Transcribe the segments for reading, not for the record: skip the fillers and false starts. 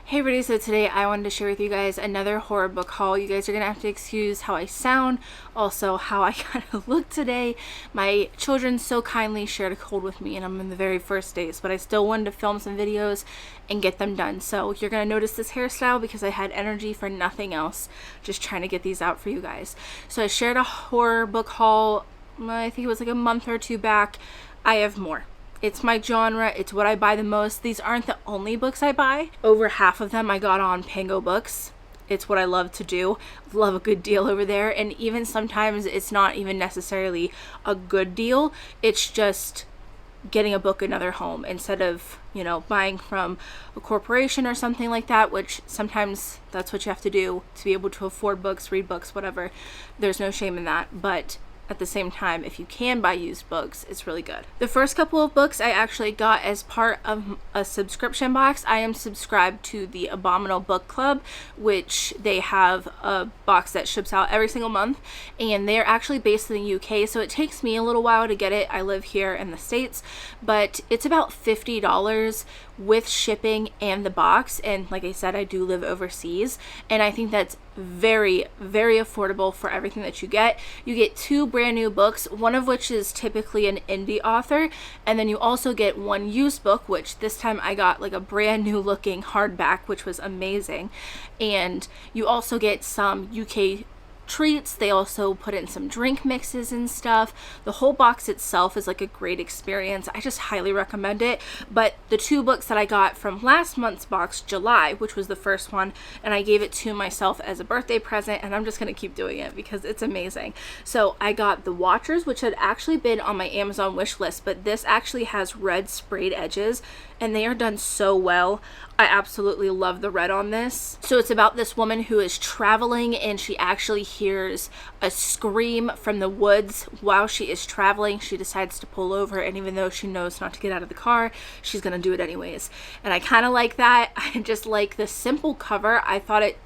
Hey everybody, so today I wanted to share with you guys another horror book haul. You guys are going to have to excuse how I sound, also how I kind of look today. My children so kindly shared a cold with me and I'm in the very first days, but I still wanted to film some videos and get them done. So you're going to notice this hairstyle because I had energy for nothing else, just trying to get these out for you guys. So I shared a horror book haul, I think it was like a month or two back. I have more. It's my genre, it's what I buy the most. These aren't the only books I buy. Over half of them I got on Pango Books. It's what I love to do. Love a good deal over there. And even sometimes it's not even necessarily a good deal. It's just getting a book another home instead of, you know, buying from a corporation or something like that, which sometimes that's what you have to do to be able to afford books, read books, whatever. There's no shame in that. But at the same time, if you can buy used books, it's really good. The first couple of books I actually got as part of a subscription box. I am subscribed to the Abominable Book Club, which they have a box that ships out every single month, and they're actually based in the UK, so it takes me a little while to get it. I live here in the States, but it's about $50 with shipping and the box, and like I said, I do live overseas, and I think that's very, very affordable for everything that you get. You get 2 brand new books, one of which is typically an indie author, and then you also get 1 used book, which this time I got like a brand new looking hardback, which was amazing. And you also get some UK treats. They also put in some drink mixes and stuff. The whole box itself is like a great experience. I just highly recommend it. But the 2 books that I got from last month's box, July, which was the first one, and I gave it to myself as a birthday present, and I'm just gonna keep doing it because it's amazing. So I got The Watchers, which had actually been on my Amazon wish list, but this actually has red sprayed edges and they are done so well. I absolutely love the red on this. So it's about this woman who is traveling and she actually hears a scream from the woods while she is traveling. She decides to pull over, and even though she knows not to get out of the car, she's gonna do it anyways. And I kind of like that. I just like the simple cover. I thought it,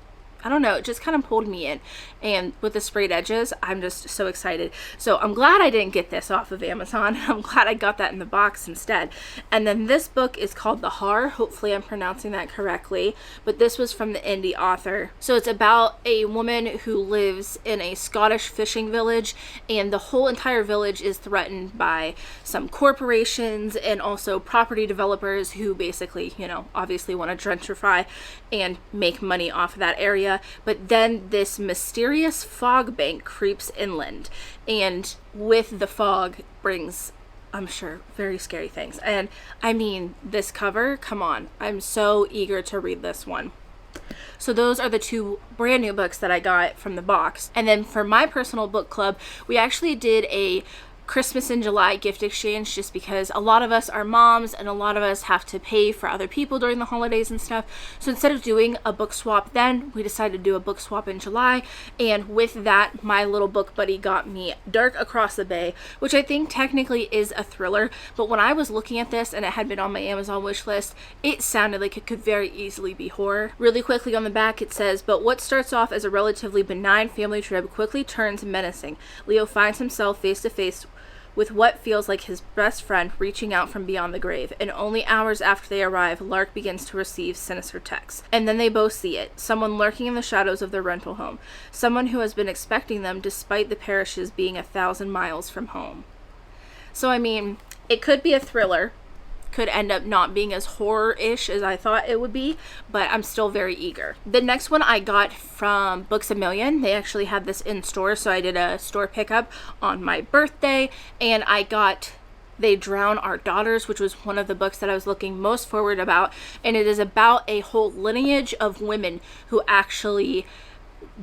I don't know, it just kind of pulled me in. And with the sprayed edges, I'm just so excited. So I'm glad I didn't get this off of Amazon. I'm glad I got that in the box instead. And then this book is called The Haar. Hopefully I'm pronouncing that correctly. But this was from the indie author. So it's about a woman who lives in a Scottish fishing village, and the whole entire village is threatened by some corporations and also property developers who basically, you know, obviously want to gentrify and make money off of that area. But then this mysterious fog bank creeps inland, and with the fog brings, I'm sure, very scary things. And I mean, this cover, come on, I'm so eager to read this one. So those are the 2 brand new books that I got from the box. And then for my personal book club, we actually did a Christmas in July gift exchange, just because a lot of us are moms and a lot of us have to pay for other people during the holidays and stuff. So instead of doing a book swap then, we decided to do a book swap in July. And with that, my little book buddy got me Dark Across the Bay, which I think technically is a thriller, but when I was looking at this and it had been on my Amazon wish list, it sounded like it could very easily be horror. Really quickly on the back it says, but what starts off as a relatively benign family trip quickly turns menacing. Leo finds himself face to face with what feels like his best friend reaching out from beyond the grave, and only hours after they arrive, Lark begins to receive sinister texts. And then they both see it, someone lurking in the shadows of their rental home, someone who has been expecting them despite the parishes being 1,000 miles from home. So I mean, it could be a thriller, could end up not being as horror-ish as I thought it would be, but I'm still very eager. The next one I got from Books A Million. They actually had this in store, so I did a store pickup on my birthday, and I got They Drown Our Daughters, which was one of the books that I was looking most forward about, and it is about a whole lineage of women who actually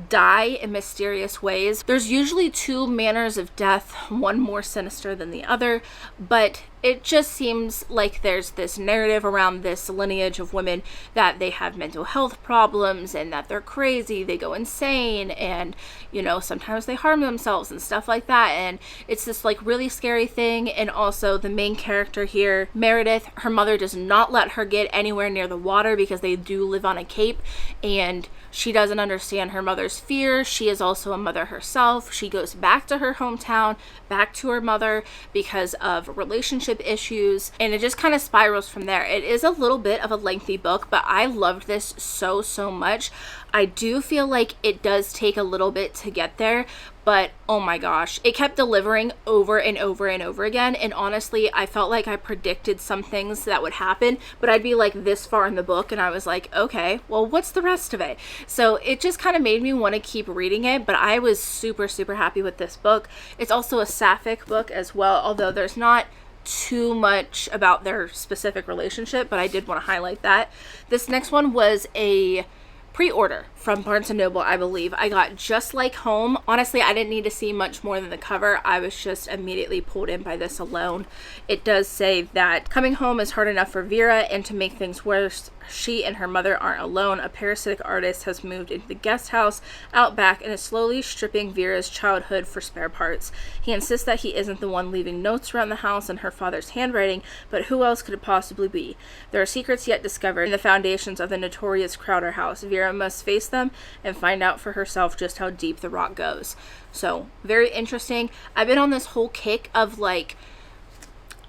die in mysterious ways. There's usually 2 manners of death, one more sinister than the other, but it just seems like there's this narrative around this lineage of women that they have mental health problems and that they're crazy, they go insane, and, you know, sometimes they harm themselves and stuff like that. And it's this like really scary thing. And also the main character here, Meredith, her mother does not let her get anywhere near the water because they do live on a cape, and she doesn't understand her mother's there's fear. She is also a mother herself. She goes back to her hometown, back to her mother because of relationship issues, and it just kind of spirals from there. It is a little bit of a lengthy book, but I loved this so much. I do feel like it does take a little bit to get there, but oh my gosh, it kept delivering over and over and over again. And honestly, I felt like I predicted some things that would happen, but I'd be like this far in the book and I was like, okay, well, what's the rest of it? So it just kind of made me want to keep reading it, but I was super happy with this book. It's also a sapphic book as well, although there's not too much about their specific relationship, but I did want to highlight that. This next one was a pre-order from Barnes & Noble, I believe. I got Just Like Home. Honestly, I didn't need to see much more than the cover. I was just immediately pulled in by this alone. It does say that coming home is hard enough for Vera, and to make things worse, she and her mother aren't alone. A parasitic artist has moved into the guest house out back and is slowly stripping Vera's childhood for spare parts. He insists that he isn't the one leaving notes around the house in her father's handwriting, but who else could it possibly be? There are secrets yet discovered in the foundations of the notorious Crowder house. Vera must face them and find out for herself just how deep the rot goes. So, very interesting. I've been on this whole kick of like,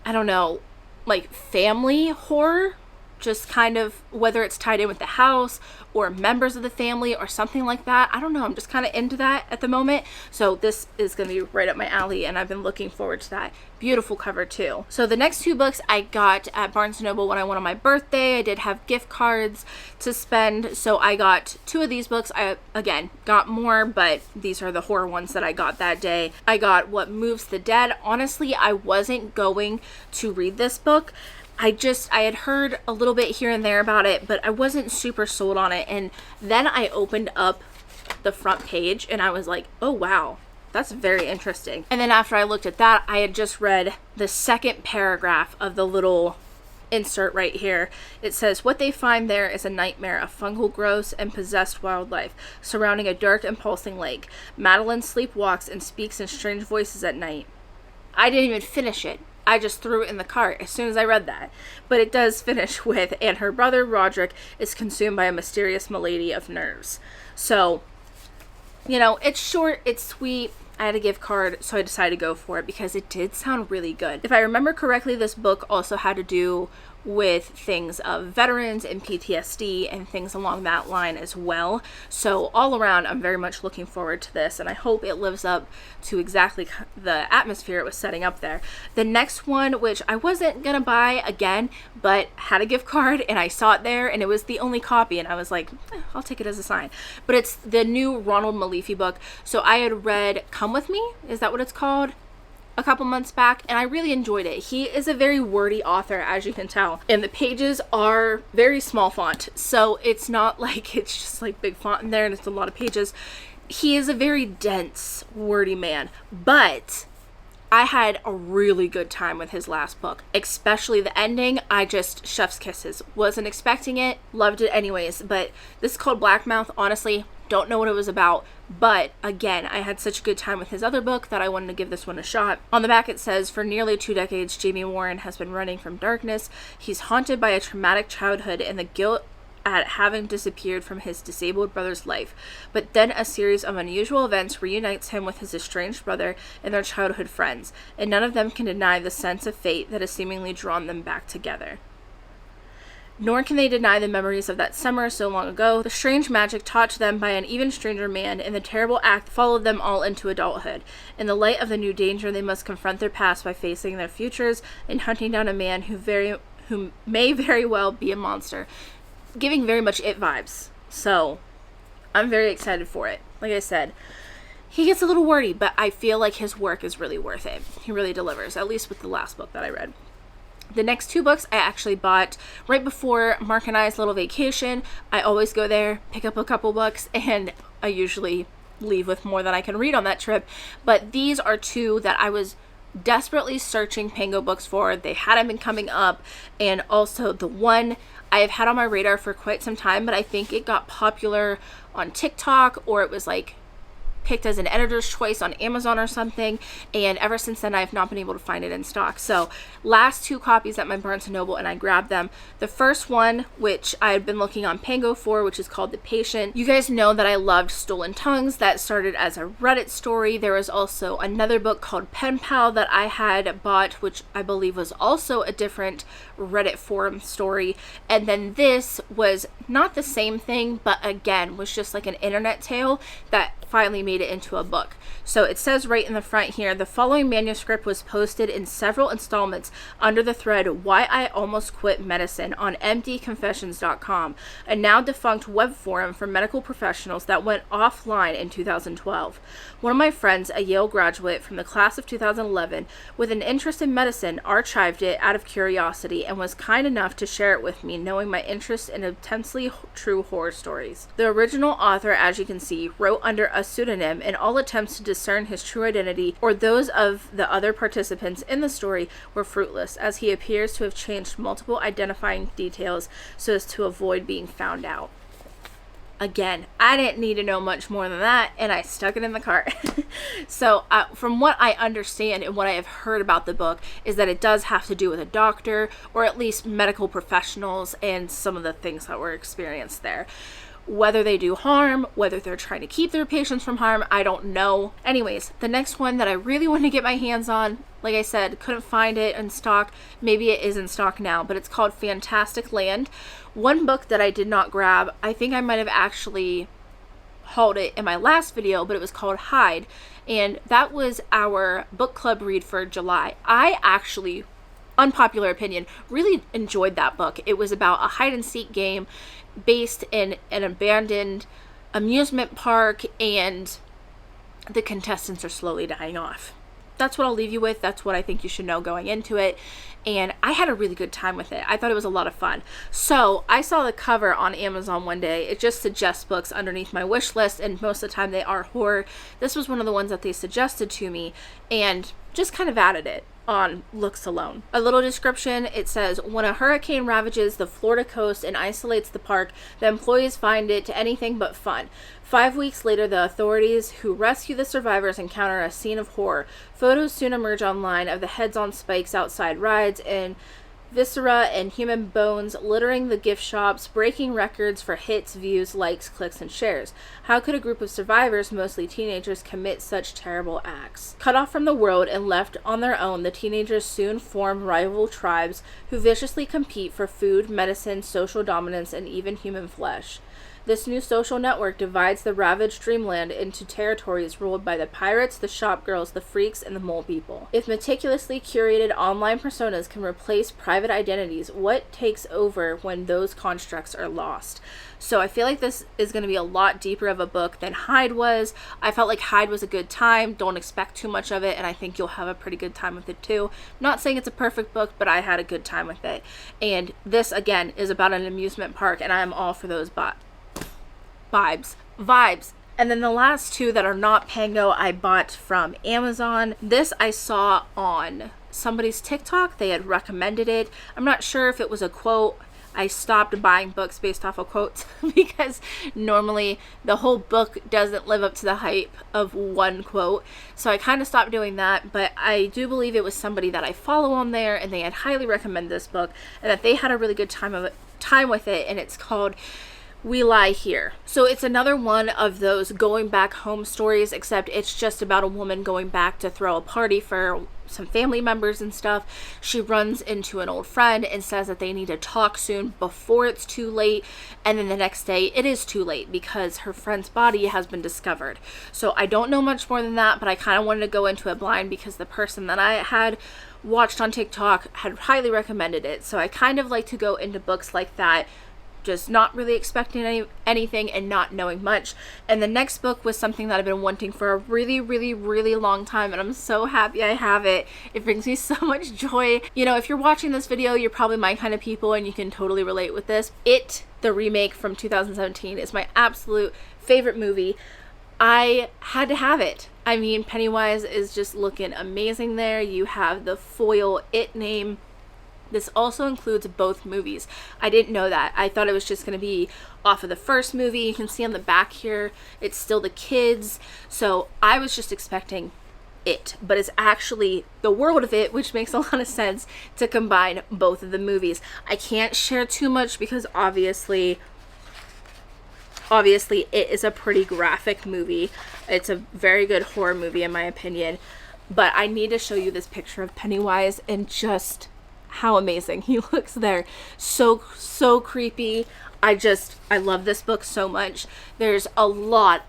I don't know, like family horror, just kind of whether it's tied in with the house or members of the family or something like that. I don't know, I'm just kind of into that at the moment. So this is going to be right up my alley and I've been looking forward to that. Beautiful cover too. So the next two books I got at Barnes & Noble when I went on my birthday. I did have gift cards to spend, so I got two of these books. I, again, got more, but these are the horror ones that I got that day. I got What Moves the Dead. Honestly, I wasn't going to read this book. I had heard a little bit here and there about it, but I wasn't super sold on it. And then I opened up the front page and I was like, oh wow, that's very interesting. And then after I looked at that, I had just read the second paragraph of the little insert right here. It says, what they find there is a nightmare of fungal growths and possessed wildlife surrounding a dark and pulsing lake. Madeline sleepwalks and speaks in strange voices at night. I didn't even finish it. I just threw it in the cart as soon as I read that. But it does finish with, and her brother Roderick is consumed by a mysterious malady of nerves. So, you know, it's short, it's sweet. I had a gift card, so I decided to go for it because it did sound really good. If I remember correctly, this book also had to do with things of veterans and PTSD and things along that line as well. So all around, I'm very much looking forward to this, and I hope it lives up to exactly the atmosphere it was setting up there. The next one, which I wasn't gonna buy again, but had a gift card and I saw it there and it was the only copy and I was like, I'll take it as a sign. But it's the new Ronald Malifi book. So I had read Come With Me, is that what it's called? A couple months back, and I really enjoyed it. He is a very wordy author, as you can tell, and the pages are very small font, so it's not like it's just like big font in there and it's a lot of pages. He is a very dense, wordy man, but I had a really good time with his last book, especially the ending. I just chef's kisses. Wasn't expecting it, loved it anyways. But this is called Blackmouth. Honestly, don't know what it was about, but again, I had such a good time with his other book that I wanted to give this one a shot. On the back it says, for nearly 2 decades, Jamie Warren has been running from darkness. He's haunted by a traumatic childhood and the guilt at having disappeared from his disabled brother's life. But then a series of unusual events reunites him with his estranged brother and their childhood friends, and none of them can deny the sense of fate that has seemingly drawn them back together. Nor can they deny the memories of that summer so long ago, the strange magic taught to them by an even stranger man, and the terrible act followed them all into adulthood. In the light of the new danger, they must confront their past by facing their futures and hunting down a man who may very well be a monster. Giving very much It vibes. So, I'm very excited for it. Like I said, he gets a little wordy, but I feel like his work is really worth it. He really delivers, at least with the last book that I read. The next two books I actually bought right before Mark and I's little vacation. I always go there, pick up a couple books, and I usually leave with more than I can read on that trip. But these are two that I was desperately searching Pango books for. They hadn't been coming up, and also the one I have had on my radar for quite some time, but I think it got popular on TikTok, or it was like picked as an editor's choice on Amazon or something, and ever since then I've not been able to find it in stock. So last 2 copies at my Barnes & Noble, and I grabbed them. The first one, which I had been looking on Pango for, which is called The Patient. You guys know that I loved Stolen Tongues. That started as a Reddit story. There was also another book called Pen Pal that I had bought, which I believe was also a different Reddit forum story. And then this was not the same thing, but again was just like an internet tale that finally made it into a book. So it says right in the front here, the following manuscript was posted in several installments under the thread Why I Almost Quit Medicine on mdconfessions.com, a now defunct web forum for medical professionals that went offline in 2012. One of my friends, a Yale graduate from the class of 2011 with an interest in medicine, archived it out of curiosity and was kind enough to share it with me, knowing my interest in intensely true horror stories. The original author, as you can see, wrote under a pseudonym, and all attempts to discern his true identity or those of the other participants in the story were fruitless, as he appears to have changed multiple identifying details so as to avoid being found out. Again, I didn't need to know much more than that, and I stuck it in the cart. So from what I understand and what I have heard about the book is that it does have to do with a doctor, or at least medical professionals, and some of the things that were experienced there. Whether they do harm, whether they're trying to keep their patients from harm, I don't know. Anyways, the next one that I really want to get my hands on, like I said, couldn't find it in stock. Maybe it is in stock now, but it's called Fantasticland. One book that I did not grab, I think I might have actually hauled it in my last video, but it was called Hide, and that was our book club read for July. I actually, unpopular opinion, really enjoyed that book. It was about a hide and seek game based in an abandoned amusement park, and the contestants are slowly dying off. That's what I'll leave you with. That's what I think you should know going into it. And I had a really good time with it. I thought it was a lot of fun. So I saw the cover on Amazon one day. It just suggests books underneath my wish list, and most of the time they are horror. This was one of the ones that they suggested to me, and just kind of added it on looks alone. A little description, it says, when a hurricane ravages the Florida coast and isolates the park, the employees find it to anything but fun. 5 weeks later, the authorities who rescue the survivors encounter a scene of horror. Photos soon emerge online of the heads on spikes outside rides, and viscera and human bones littering the gift shops, breaking records for hits, views, likes, clicks, and shares. How could a group of survivors, mostly teenagers, commit such terrible acts? Cut off from the world and left on their own, the teenagers soon form rival tribes who viciously compete for food, medicine, social dominance, and even human flesh. This new social network divides the ravaged dreamland into territories ruled by the pirates, the shop girls, the freaks, and the mole people. If meticulously curated online personas can replace private identities, what takes over when those constructs are lost? So I feel like this is going to be a lot deeper of a book than Hide was. I felt like Hide was a good time. Don't expect too much of it, and I think you'll have a pretty good time with it too. Not saying it's a perfect book, but I had a good time with it. And this, again, is about an amusement park, and I am all for those vibes. And then the last 2 that are not Pango, I bought from Amazon. This I saw on somebody's TikTok. They had recommended it. I'm not sure if it was a quote. I stopped buying books based off of quotes because normally the whole book doesn't live up to the hype of one quote. So I kind of stopped doing that, but I do believe it was somebody that I follow on there, and they had highly recommended this book, and that they had a really good time with it, and it's called We Lie Here. So it's another one of those going back home stories, except it's just about a woman going back to throw a party for some family members and stuff. She runs into an old friend and says that they need to talk soon before it's too late, and then the next day it is too late because her friend's body has been discovered. So I don't know much more than that, but I kind of wanted to go into it blind because the person that I had watched on TikTok had highly recommended it. So I kind of like to go into books like that just not really expecting anything and not knowing much. And the next book was something that I've been wanting for a really long time, and I'm so happy I have it. It brings me so much joy. You know, if you're watching this video, you're probably my kind of people and you can totally relate with this. It, the remake from 2017, is my absolute favorite movie. I had to have it. I mean, Pennywise is just looking amazing there. You have the foil It name This also includes both movies. I didn't know that. I thought it was just going to be off of the first movie. You can see on the back here, it's still the kids. So I was just expecting it, but it's actually the world of it, which makes a lot of sense to combine both of the movies. I can't share too much because obviously it is a pretty graphic movie. It's a very good horror movie in my opinion, but I need to show you this picture of Pennywise and just how amazing he looks there. So creepy. I love this book so much. There's a lot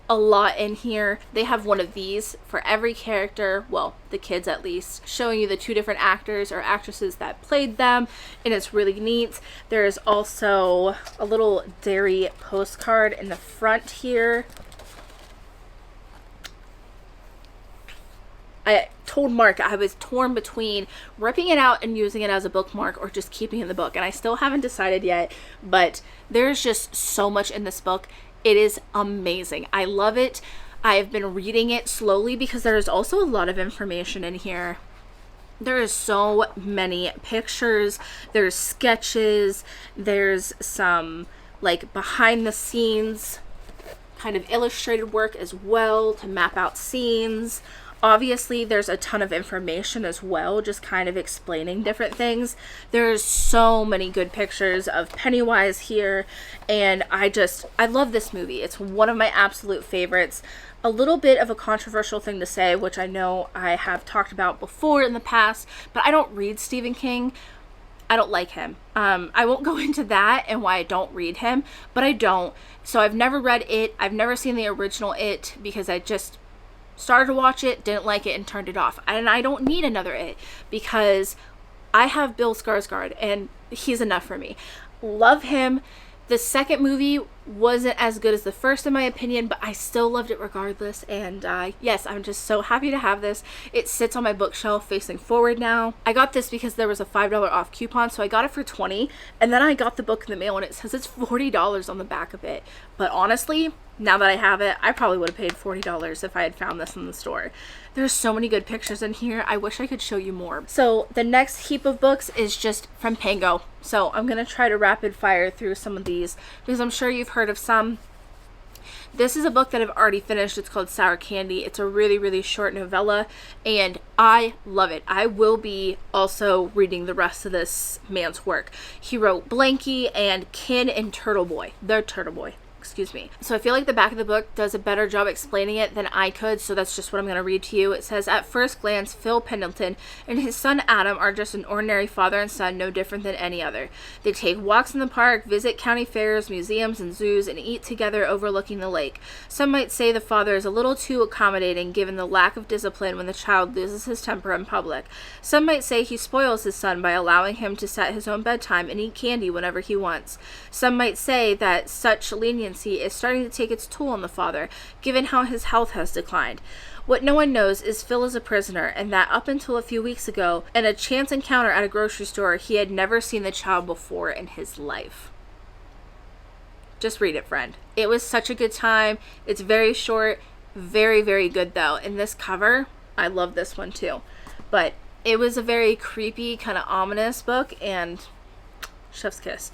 in here. They have one of these for every character, well, the kids at least, showing you the 2 different actors or actresses that played them, and it's really neat. There's also a little dairy postcard in the front here. I told Mark I was torn between ripping it out and using it as a bookmark or just keeping it in the book, and I still haven't decided yet, but there's just so much in this book. It is amazing. I love it. I've been reading it slowly because there's also a lot of information in here. There is so many pictures, there's sketches, there's some like behind the scenes kind of illustrated work as well to map out scenes. Obviously, there's a ton of information as well, just kind of explaining different things. There's so many good pictures of Pennywise here, and I love this movie. It's one of my absolute favorites. A little bit of a controversial thing to say, which I know I have talked about before in the past, but I don't read Stephen King. I don't like him. I won't go into that and why I don't read him, but I don't. So I've never read It. I've never seen the original It because I just started to watch it, didn't like it, and turned it off. And I don't need another It because I have Bill Skarsgård and he's enough for me. Love him. The second movie wasn't as good as the first in my opinion, but I still loved it regardless. And yes, I'm just so happy to have this. It sits on my bookshelf facing forward now. I got this because there was a $5 off coupon, so I got it for $20, and then I got the book in the mail and it says it's $40 on the back of it. But honestly, now that I have it, I probably would have paid $40 if I had found this in the store. There's so many good pictures in here. I wish I could show you more. So the next heap of books is just from Pango. So I'm going to try to rapid fire through some of these because I'm sure you've heard of some. This is a book that I've already finished. It's called Sour Candy. It's a really short novella and I love it. I will be also reading the rest of this man's work. He wrote Blanky and Kin and Turtle Boy. The Turtle Boy. Excuse me. So I feel like the back of the book does a better job explaining it than I could, so that's just what I'm going to read to you. It says, at first glance, Phil Pendleton and his son Adam are just an ordinary father and son, no different than any other. They take walks in the park, visit county fairs, museums, and zoos, and eat together overlooking the lake. Some might say the father is a little too accommodating given the lack of discipline when the child loses his temper in public. Some might say he spoils his son by allowing him to set his own bedtime and eat candy whenever he wants. Some might say that such leniency is starting to take its toll on the father, given how his health has declined. What no one knows is Phil is a prisoner, and that up until a few weeks ago, in a chance encounter at a grocery store, he had never seen the child before in his life. Just read it, friend. It was such a good time. It's very short, very good though. And this cover, I love this one too. But it was a very creepy, kind of ominous book, and chef's kiss.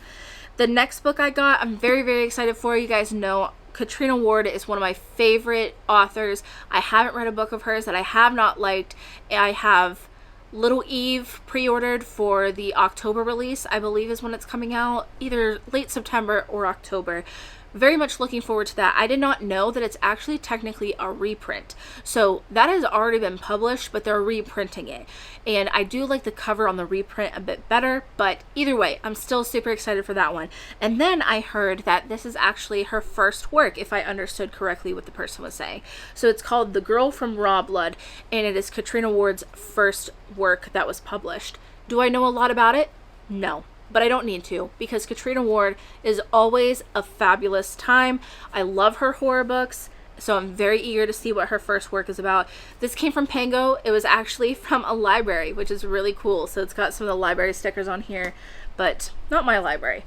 The next book I got, I'm very excited for. You guys know Katrina Ward is one of my favorite authors. I haven't read a book of hers that I have not liked. I have Little Eve pre-ordered for the October release, I believe is when it's coming out, either late September or October. Very much looking forward to that. I did not know that it's actually technically a reprint. So that has already been published, but they're reprinting it. And I do like the cover on the reprint a bit better, but either way, I'm still super excited for that one. And then I heard that this is actually her first work, if I understood correctly what the person was saying. So it's called The Girl from RawBlood, and it is Katrina Ward's first work that was published. Do I know a lot about it? No. But I don't need to, because Katrina Ward is always a fabulous time. I love her horror books, so I'm very eager to see what her first work is about. This came from Pango. It was actually from a library, which is really cool. So it's got some of the library stickers on here, but not my library.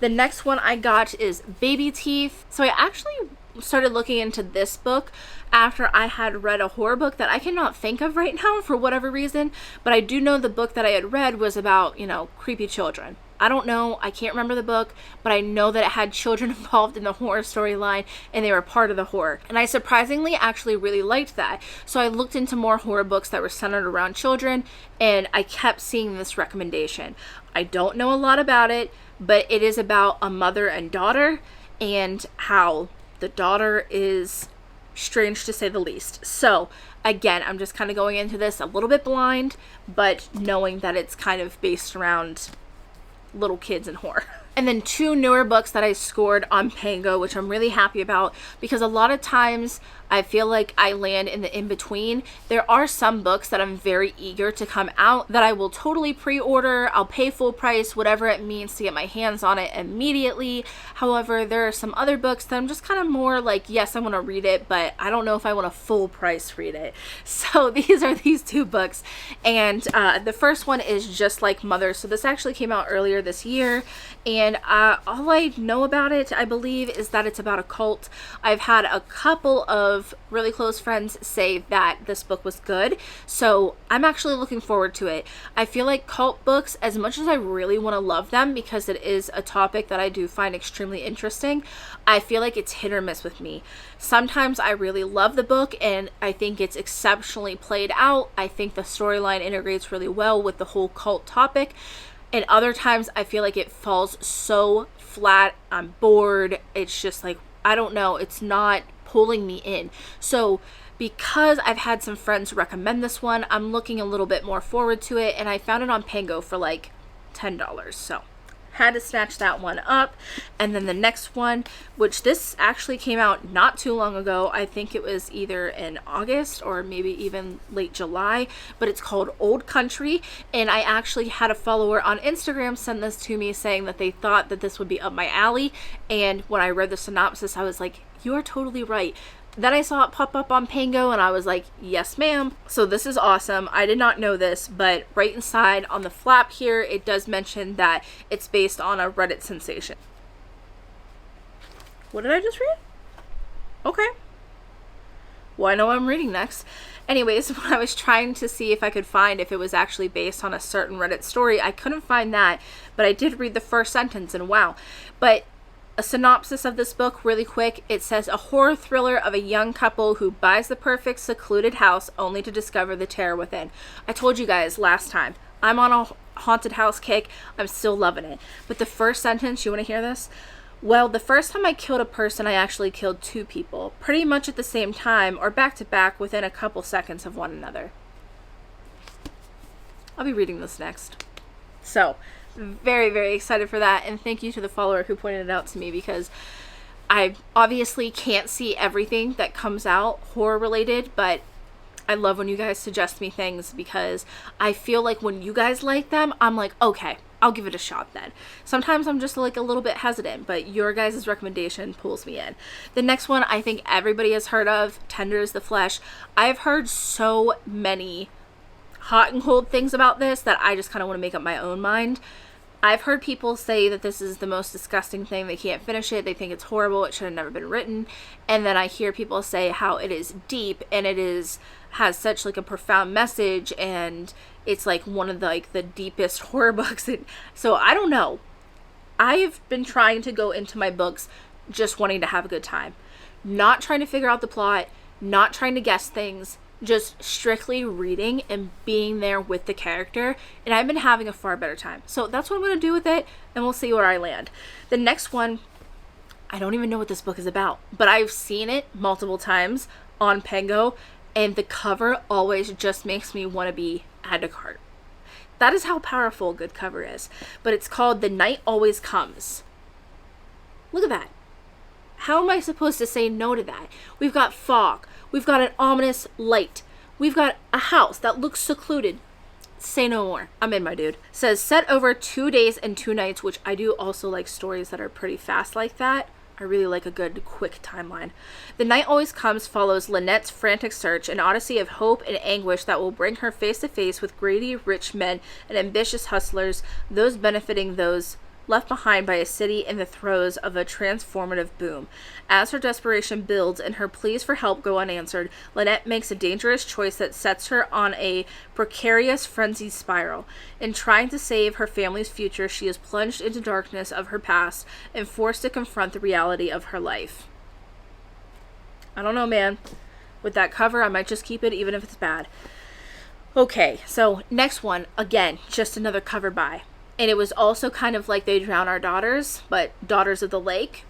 The next one I got is Baby Teeth. So I actually started looking into this book after I had read a horror book that I cannot think of right now for whatever reason, but I do know the book that I had read was about, you know, creepy children. I don't know, I can't remember the book, but I know that it had children involved in the horror storyline and they were part of the horror. And I surprisingly actually really liked that. So I looked into more horror books that were centered around children and I kept seeing this recommendation. I don't know a lot about it, but it is about a mother and daughter and how the daughter is strange to say the least. So again, I'm just kind of going into this a little bit blind, but knowing that it's kind of based around little kids and horror. And then 2 newer books that I scored on Pango, which I'm really happy about, because a lot of times I feel like I land in the in-between. There are some books that I'm very eager to come out that I will totally pre-order. I'll pay full price, whatever it means to get my hands on it immediately. However, there are some other books that I'm just kind of more like, yes, I want to read it, but I don't know if I want to full price read it. So these are these 2 books. And the first one is Just Like Mother. So this actually came out earlier this year. And all I know about it, I believe, is that it's about a cult. I've had a couple of really close friends say that this book was good, so I'm actually looking forward to it. I feel like cult books, as much as I really want to love them because it is a topic that I do find extremely interesting, I feel like it's hit or miss with me. Sometimes I really love the book and I think it's exceptionally played out. I think the storyline integrates really well with the whole cult topic. And other times I feel like it falls so flat. I'm bored. It's just like, I don't know. It's not pulling me in. So because I've had some friends recommend this one, I'm looking a little bit more forward to it. And I found it on Pango for like $10. So had to snatch that one up. And then the next one, which this actually came out not too long ago, I think it was either in August or maybe even late July, but it's called Old Country. And I actually had a follower on Instagram send this to me saying that they thought that this would be up my alley. And when I read the synopsis, I was like, you are totally right. Then I saw it pop up on Pango and I was like, yes ma'am. So this is awesome. I did not know this, but right inside on the flap here, it does mention that it's based on a Reddit sensation. What did I just read? Okay. Well, I know what I'm reading next. Anyways, when I was trying to see if I could find if it was actually based on a certain Reddit story, I couldn't find that, but I did read the first sentence and wow. But a synopsis of this book really quick. It says a horror thriller of a young couple who buys the perfect secluded house only to discover the terror within. I told you guys last time, I'm on a haunted house kick. I'm still loving it. But the first sentence, you want to hear this? Well, the first time I killed a person, I actually killed 2 people, pretty much at the same time or back to back within a couple seconds of one another. I'll be reading this next. So, very, very excited for that, and thank you to the follower who pointed it out to me, because I obviously can't see everything that comes out horror related, but I love when you guys suggest me things, because I feel like when you guys like them, I'm like, okay, I'll give it a shot then. Sometimes I'm just like a little bit hesitant, but your guys' recommendation pulls me in. The next one I think everybody has heard of, Tender is the Flesh. I've heard so many hot and cold things about this that I just kind of want to make up my own mind. I've heard people say that this is the most disgusting thing. They can't finish it. They think it's horrible. It should have never been written. And then I hear people say how it is deep and it has such like a profound message, and it's like one of the deepest horror books. So I don't know. I've been trying to go into my books just wanting to have a good time. Not trying to figure out the plot, not trying to guess things, just strictly reading and being there with the character, and I've been having a far better time. So that's what I'm going to do with it, and we'll see where I land. The next one, I don't even know what this book is about, but I've seen it multiple times on Pango, and the cover always just makes me want to be add to cart. That is how powerful a good cover is. But it's called The Night Always Comes. Look at that. How am I supposed to say no to that? We've got fog. We've got an ominous light. We've got a house that looks secluded. Say no more. I'm in, my dude. Says set over 2 days and 2 nights, which I do also like stories that are pretty fast like that. I really like a good, quick timeline. The Night Always Comes follows Lynette's frantic search, an odyssey of hope and anguish that will bring her face to face with greedy, rich men and ambitious hustlers, those benefiting those left behind by a city in the throes of a transformative boom. As her desperation builds and her pleas for help go unanswered, Lynette makes a dangerous choice that sets her on a precarious frenzied spiral. In trying to save her family's future, she is plunged into darkness of her past and forced to confront the reality of her life. I don't know, man. With that cover, I might just keep it even if it's bad. Okay, so next one, again, just another cover by. And it was also kind of like They Drown Our Daughters, but Daughters of the Lake.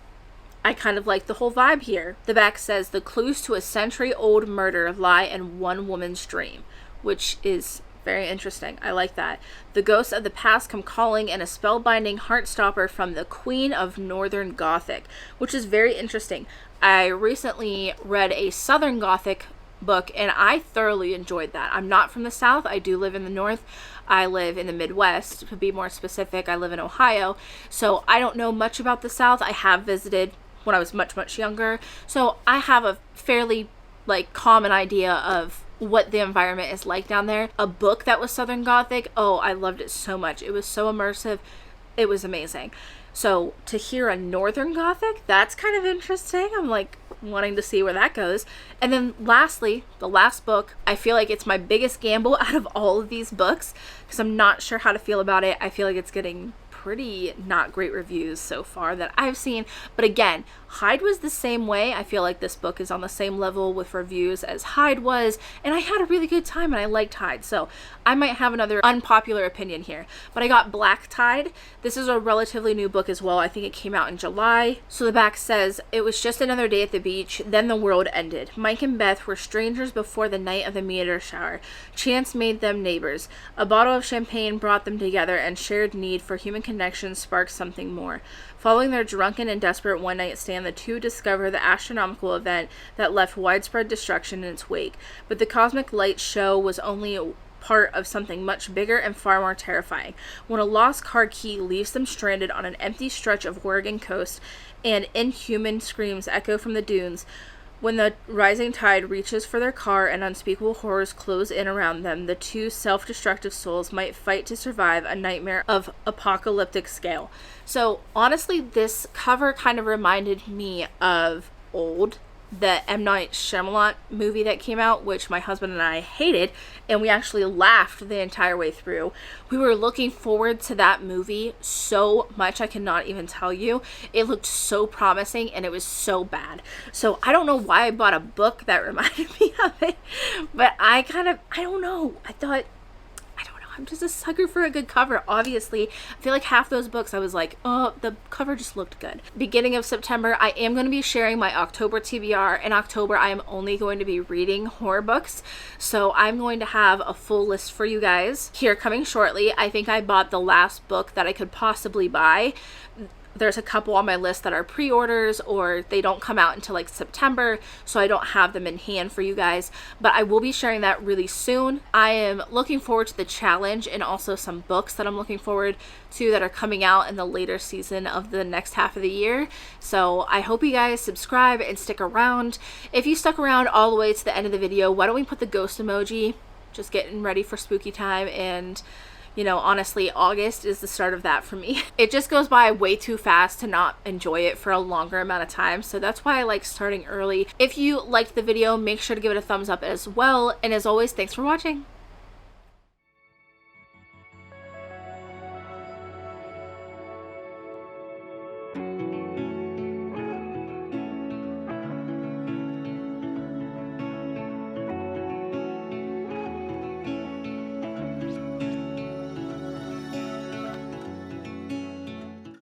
I kind of like the whole vibe here. The back says, the clues to a century-old murder lie in one woman's dream, which is very interesting. I like that. The ghosts of the past come calling, and a spellbinding heartstopper from the Queen of Northern Gothic, which is very interesting. I recently read a Southern Gothic book, and I thoroughly enjoyed that. I'm not from the South. I do live in the North. I live in the Midwest. To be more specific, I live in Ohio. So I don't know much about the South. I have visited when I was much, much younger. So I have a fairly common idea of what the environment is like down there. A book that was Southern Gothic, oh, I loved it so much. It was so immersive. It was amazing. So to hear a Northern Gothic, that's kind of interesting. I'm wanting to see where that goes. And then lastly, the last book, I feel like it's my biggest gamble out of all of these books because I'm not sure how to feel about it. I feel like it's getting pretty not great reviews so far that I've seen. But again, Hyde was the same way. I feel like this book is on the same level with reviews as Hyde was, and I had a really good time and I liked Hyde. So I might have another unpopular opinion here, but I got Black Tide. This is a relatively new book as well. I think it came out in July. So the back says, it was just another day at the beach, then the world ended. Mike and Beth were strangers before the night of the meteor shower. Chance made them neighbors. A bottle of champagne brought them together, and shared need for human connection sparked something more. Following their drunken and desperate one-night stand, the two discover the astronomical event that left widespread destruction in its wake. But the cosmic light show was only a part of something much bigger and far more terrifying. When a lost car key leaves them stranded on an empty stretch of Oregon coast, and inhuman screams echo from the dunes, when the rising tide reaches for their car and unspeakable horrors close in around them, the two self-destructive souls might fight to survive a nightmare of apocalyptic scale. So honestly, this cover kind of reminded me of Old, the M. Night Shyamalan movie that came out, which my husband and I hated, and we actually laughed the entire way through. We were looking forward to that movie so much, I cannot even tell you. It looked so promising, and it was so bad. So I don't know why I bought a book that reminded me of it, but I don't know. I'm just a sucker for a good cover, obviously. I feel like half those books I was like, oh, the cover just looked good. Beginning of September, I am going to be sharing my October TBR. In October, I am only going to be reading horror books. So I'm going to have a full list for you guys here coming shortly. I think I bought the last book that I could possibly buy. There's a couple on my list that are pre-orders, or they don't come out until September, so I don't have them in hand for you guys, but I will be sharing that really soon. I am looking forward to the challenge, and also some books that I'm looking forward to that are coming out in the later season of the next half of the year. So I hope you guys subscribe and stick around. If you stuck around all the way to the end of the video, why don't we put the ghost emoji? Just getting ready for spooky time, and honestly, August is the start of that for me. It just goes by way too fast to not enjoy it for a longer amount of time. So that's why I like starting early. If you liked the video, make sure to give it a thumbs up as well. And as always, thanks for watching.